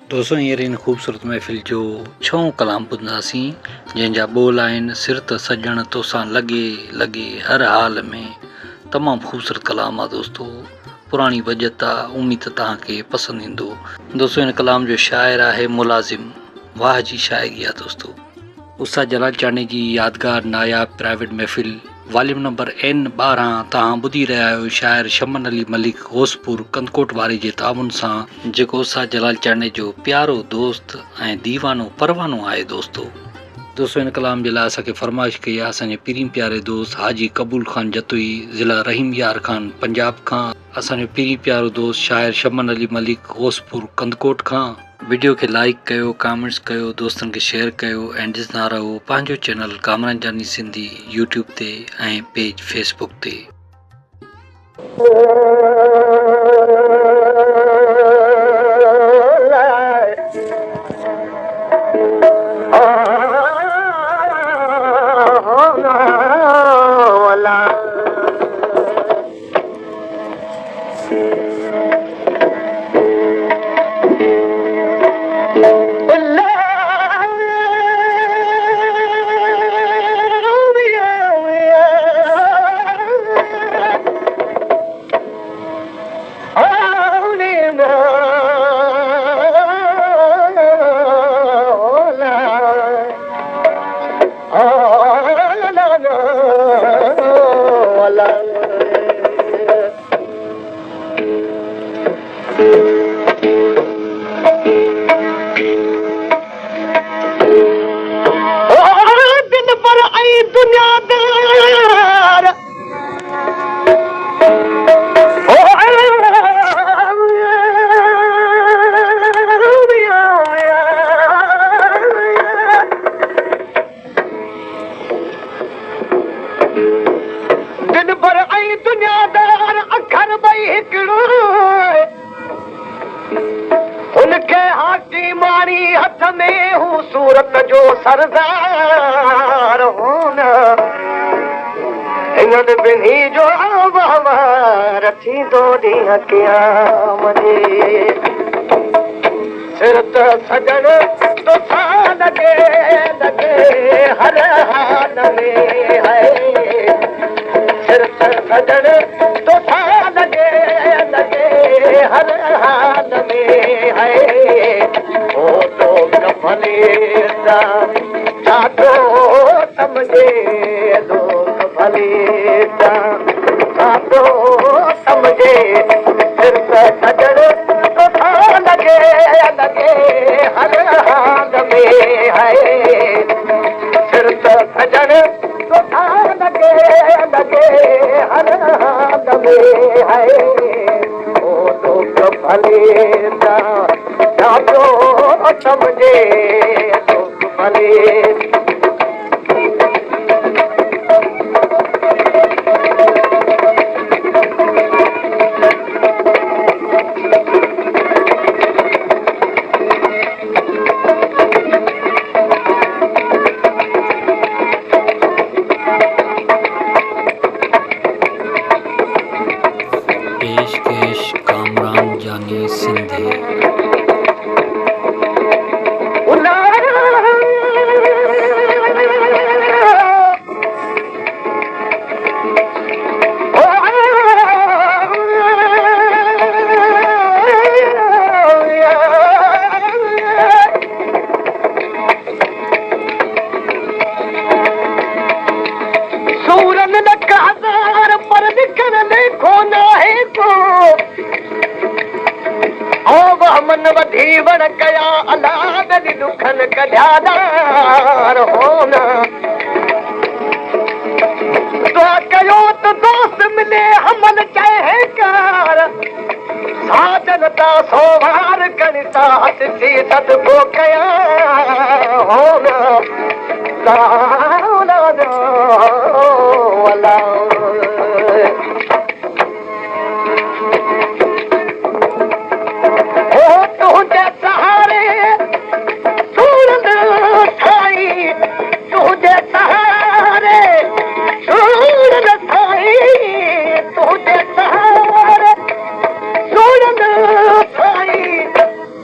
दोस्तों हींअर इन ख़ूबसूरत महफ़िल जो छहों कलाम ॿुधंदासीं जंहिंजा ॿोल आहिनि सिर त सॼण तोसां लॻे लॻे हर हाल में। तमामु ख़ूबसूरत कलाम आहे दोस्तो, पुराणी बजत आहे, उम्मीद तव्हांखे पसंदि ईंदो। दोस्तो इन कलाम जो शाइर आहे मुलाज़िम। वाह जी शाइरी आहे दोस्तो। उस्ताद जलाल चांडनी जी यादगार नायाब प्राइवेट महफ़िल वॉल्यूम नंबर N12 तव्हां ॿुधी रहिया आहियो शाइर शमन अली मलिक होसपुर कंदकोट वारे जे ताउन सां, जेको उस्ताद जलाल चांडनी जो प्यारो दोस्त ऐं दीवानो परवानो आहे दोस्तो। इन कलाम जे लाइ असांखे फरमाइश कई आहे असांजे पीरीं प्यारे दोस्त हाजी कबूल ख़ान जतोई, ज़िला रहीम यार खान पंजाब खां। असांजो पीरीं प्यारो दोस्त शाइर शमन अली मलिक होसपुर कंदकोट खां। वीडियो खे लाइक कयो, कमेंट्स कयो, दोस्तनि खे शेयर कयो ऐं ॾिसंदा रहो पंहिंजो चैनल कामरान जानी सिंधी यूट्यूब ते ऐं पेज फेसबुक ते। सूरत जो सरदार होना हिनन बिन्ही जो बाबार थींदो ॾींहुं क़यामत सिर त सजण तोसां लॻे लॻे हर हाल में है सिर त सजण तोसां लॻे लॻे हर हाल में है ओ तो भलेदा छातो समझे लोग भलेदा छातो समझे सिर त सजण तोसां लॻे लॻे हर हाल में है सिर त सजण तोसां लॻे लॻे हर हाल में है ओ लोग भलेदा छातो समझे लोग भले पेशकश कामरान जानी सिंधी। मन वधी वण कया अलाद दुखन कढियादार होना तो कयो तो दोस्त मिले हमन चाहे कार साजन ता सोवार कनिता हथ थी सदको कया होना लाउला वाला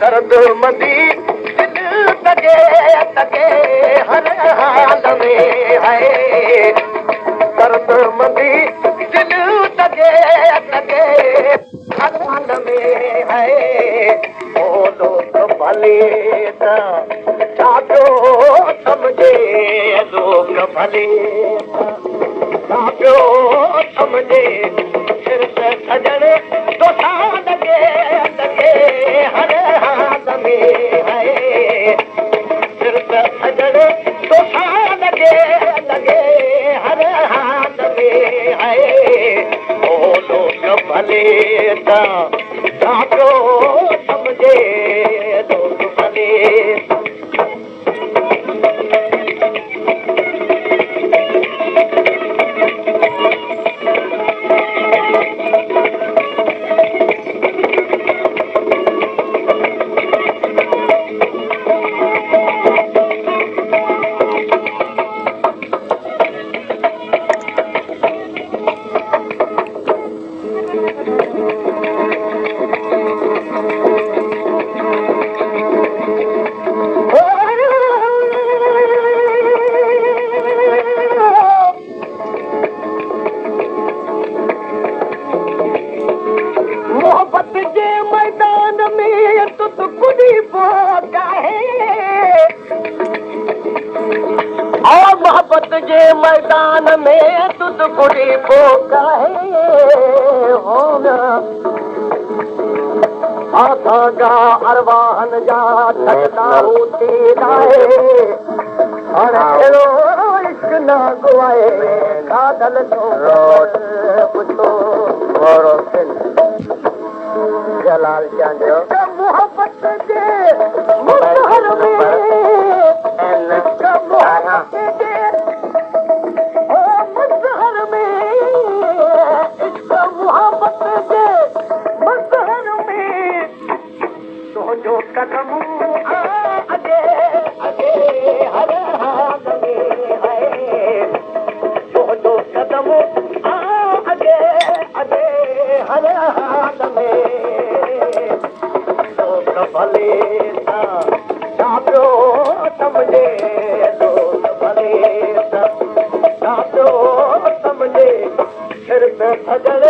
दर्द मंदी दिल तके तके हर हाल में है दर्द मंदी दिल तके तके हर हाल में है ओ लोग भले छातो समझे लोग भले छातो समझे सिर पे सजण तो लगे लगे हर हाल में है सिर पे सजण तो लगे लगे हर हाल में है ओ लोग भले छातो समझे लोग भले मोहब्बत जे मैदान में तुत कुड़ी पोका है और मोहब्बत जे मैदान में तुत कुड़ी पोका है हो आसागा अरवाहन जा ठगदा होती जाए अरे इश्क ना गुआए कादल तो पुछो और जलाल चंद मोहब्बत जे मुसहर में मोहब्बत जे ओ मुसहर में इश्क मोहब्बत जे मुसहर में तो जो कदम आगे आगे हर हाल में है तो जो कदम आगे आगे हर हाल में भले छातो समझे लोग भले छातो समझे सिर पे सजण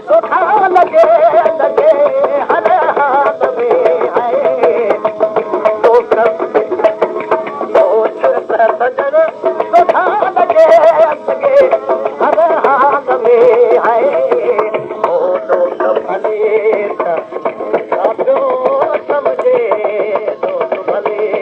सुठा लगे लगे हर हाल में है तो सिर पे सजण सुठा लगे लगे हर हाल में है ओ लोग भले छातो समझे लोग भले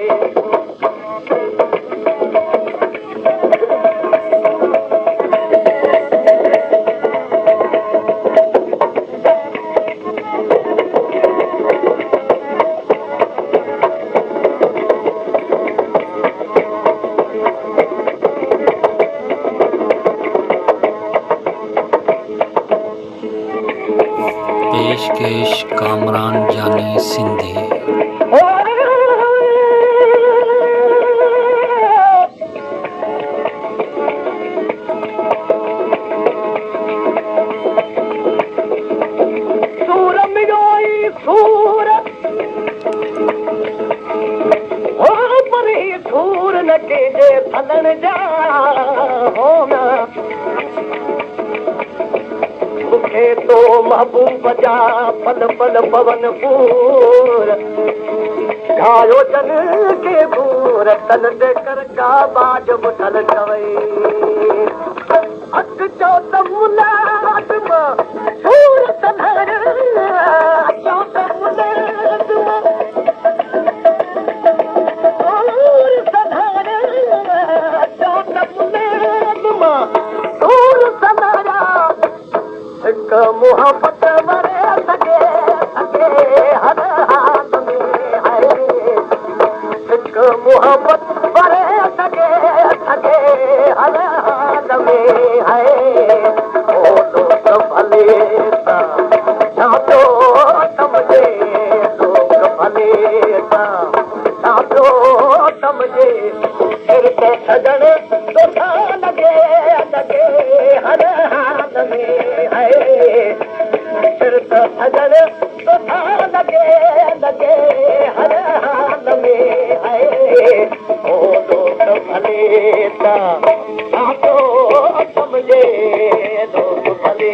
पेशकेश कामरान जानी सिंधी सूर मिलोई सूर हो परी सूर न केजे थलण जा हो ना मूंखे तो महबूब जा पल पल पवन पूर घायो जन के पूर तन ते कर का बाज मुठल चवई अक चो त मुलाज़िम सूर तनहर चो त मुलाज़िम सूर तनहर चो त मुलाज़िम सूर तनहर हिक मोहब्बत वरे सके सके हर हाल में है हिक मोहब्बत वरे सके सके हर हाल में है ओ लोग भले छातो समझे लोग भले छातो समझे सिर पे सजण सुठा लगे लगे हर हाल में है सिर पे सजण सुठा लगे लगे ता ॾाढो समझे दोस्त भले